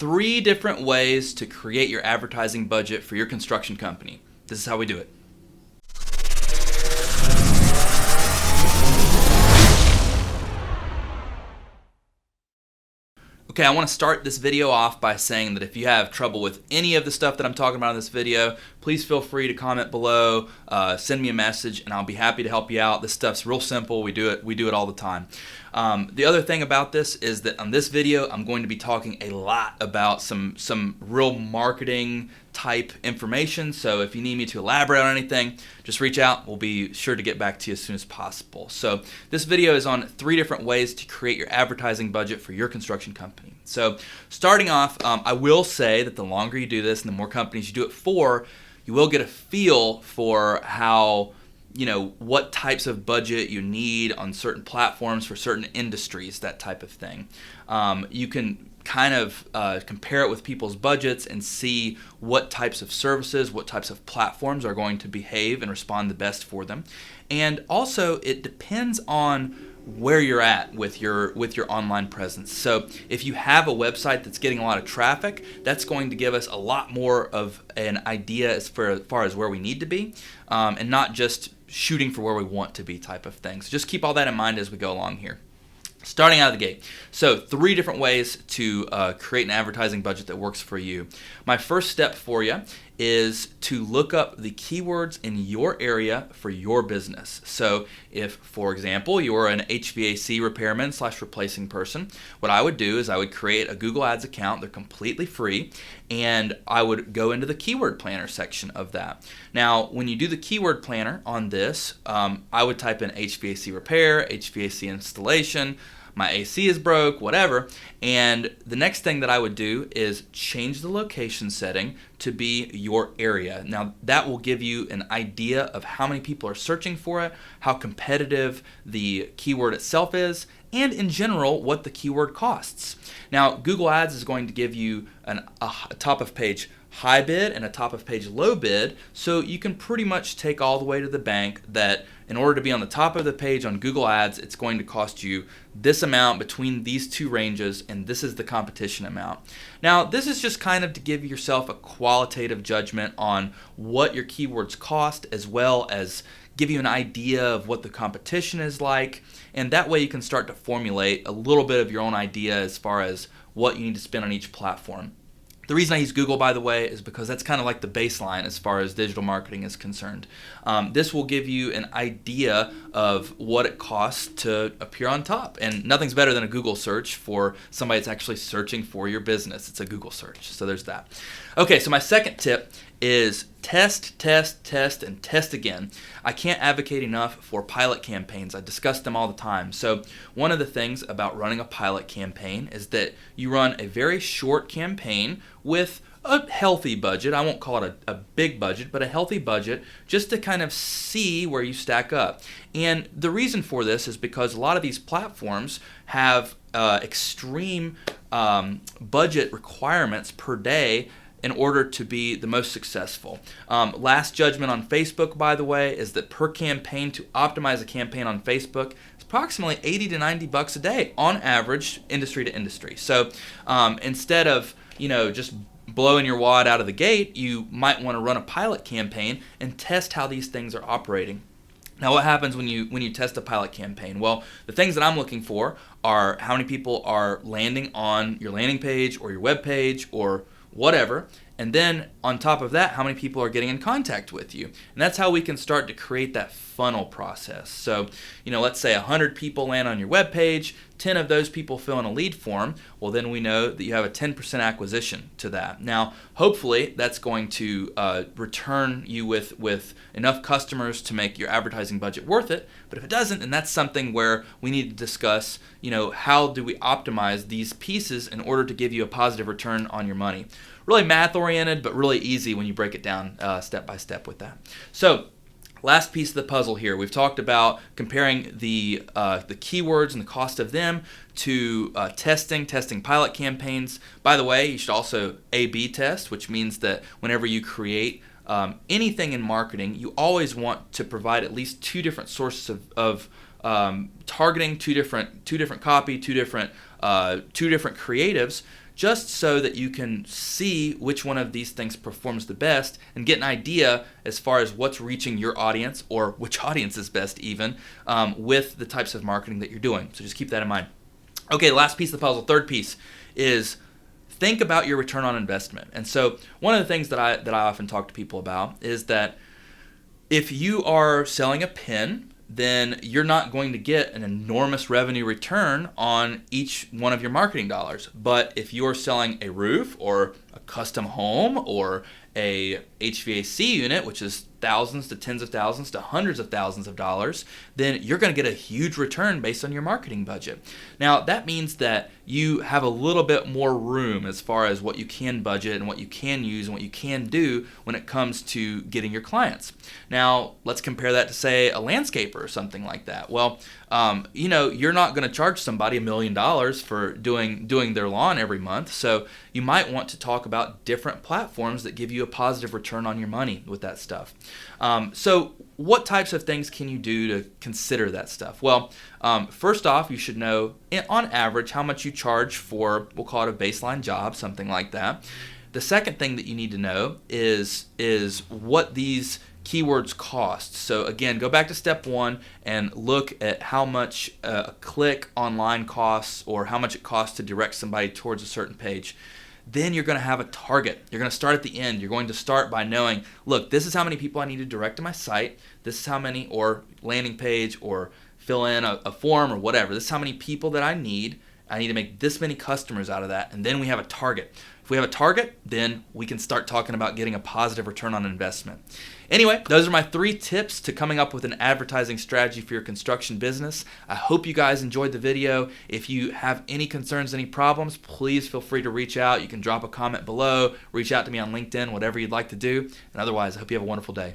3 different ways to create your advertising budget for your construction company. This is how we do it. Okay, I want to start this video off by saying that if you have trouble with any of the stuff that I'm talking about in this video, please feel free to comment below, send me a message, and I'll be happy to help you out. This stuff's real simple. We do it all the time. The other thing about this is that on this video, I'm going to be talking a lot about some real marketing type information. So if you need me to elaborate on anything, just reach out. We'll be sure to get back to you as soon as possible. So this video is on 3 different ways to create your advertising budget for your construction company. So starting off, I will say that the longer you do this and the more companies you do it for, you will get a feel for how, what types of budget you need on certain platforms for certain industries, that type of thing. You can kind of compare it with people's budgets and see what types of services, what types of platforms are going to behave and respond the best for them. And also, it depends on where you're at with your online presence. So if you have a website that's getting a lot of traffic, that's going to give us a lot more of an idea as far as where we need to be, and not just shooting for where we want to be type of thing. So just keep all that in mind as we go along here. Starting out of the gate, so 3 different ways to create an advertising budget that works for you. My first step for you is to look up the keywords in your area for your business. So if, for example, you're an HVAC repairman / replacing person, what I would do is I would create a Google Ads account. They're completely free, and I would go into the keyword planner section of that. Now, when you do the keyword planner on this, I would type in HVAC repair, HVAC installation, my AC is broke, whatever, and the next thing that I would do is change the location setting to be your area. Now, that will give you an idea of how many people are searching for it, how competitive the keyword itself is, and in general, what the keyword costs. Now, Google Ads is going to give you a top of page high bid and a top of page low bid, so you can pretty much take all the way to the bank that in order to be on the top of the page on Google Ads, it's going to cost you this amount between these 2 ranges, and this is the competition amount. Now, this is just kind of to give yourself a qualitative judgment on what your keywords cost, as well as give you an idea of what the competition is like, and that way you can start to formulate a little bit of your own idea as far as what you need to spend on each platform. The reason I use Google, by the way, is because that's kind of like the baseline as far as digital marketing is concerned. This will give you an idea of what it costs to appear on top. And nothing's better than a Google search for somebody that's actually searching for your business. It's a Google search. So there's that. Okay, so my second tip is test, and test again. I can't advocate enough for pilot campaigns. I discuss them all the time. So one of the things about running a pilot campaign is that you run a very short campaign with a healthy budget. I won't call it a big budget, but a healthy budget, just to kind of see where you stack up. And the reason for this is because a lot of these platforms have extreme budget requirements per day in order to be the most successful. Last judgment on Facebook, by the way, is that per campaign, to optimize a campaign on Facebook, it's approximately $80 to $90 a day on average, industry to industry. So instead of just blowing your wad out of the gate, you might want to run a pilot campaign and test how these things are operating. Now, what happens when you test a pilot campaign? Well, the things that I'm looking for are how many people are landing on your landing page or your web page or whatever, and then on top of that, how many people are getting in contact with you. And that's how we can start to create that funnel process. So, let's say 100 people land on your web page, 10 of those people fill in a lead form. Well, then we know that you have a 10% acquisition to that. Now, hopefully, that's going to return you with enough customers to make your advertising budget worth it. But if it doesn't, then that's something where we need to discuss, how do we optimize these pieces in order to give you a positive return on your money. Really math-oriented, but really easy when you break it down step by step with that. So, last piece of the puzzle here. We've talked about comparing the keywords and the cost of them to testing pilot campaigns. By the way, you should also A/B test, which means that whenever you create anything in marketing, you always want to provide at least 2 different sources of targeting, two different copy, two different creatives, just so that you can see which one of these things performs the best and get an idea as far as what's reaching your audience, or which audience is best even, with the types of marketing that you're doing. So just keep that in mind. Okay, last piece of the puzzle, third piece, is think about your return on investment. And so one of the things that I often talk to people about is that if you are selling a pen, then you're not going to get an enormous revenue return on each one of your marketing dollars. But if you're selling a roof or a custom home or a HVAC unit, which is thousands to tens of thousands to hundreds of thousands of dollars, then you're going to get a huge return based on your marketing budget. Now, that means that you have a little bit more room as far as what you can budget and what you can use and what you can do when it comes to getting your clients. Now, let's compare that to, say, a landscaper or something like that. Well, you're not going to charge somebody $1 million for doing their lawn every month. So you might want to talk about different platforms that give you a positive return on your money with that stuff. So what types of things can you do to consider that stuff? Well, first off, you should know on average how much you charge for, we'll call it a baseline job, something like that. The second thing that you need to know is what these keywords cost. So again, go back to step one and look at how much a click online costs, or how much it costs to direct somebody towards a certain page. Then you're going to have a target. You're going to start at the end. You're going to start by knowing, look, this is how many people I need to direct to my site. This is how many, or landing page, or fill in a form or whatever. This is how many people that I need. I need to make this many customers out of that. And then we have a target. If we have a target, then we can start talking about getting a positive return on investment. Anyway, those are my 3 tips to coming up with an advertising strategy for your construction business. I hope you guys enjoyed the video. If you have any concerns, any problems, please feel free to reach out. You can drop a comment below, reach out to me on LinkedIn, whatever you'd like to do. And otherwise, I hope you have a wonderful day.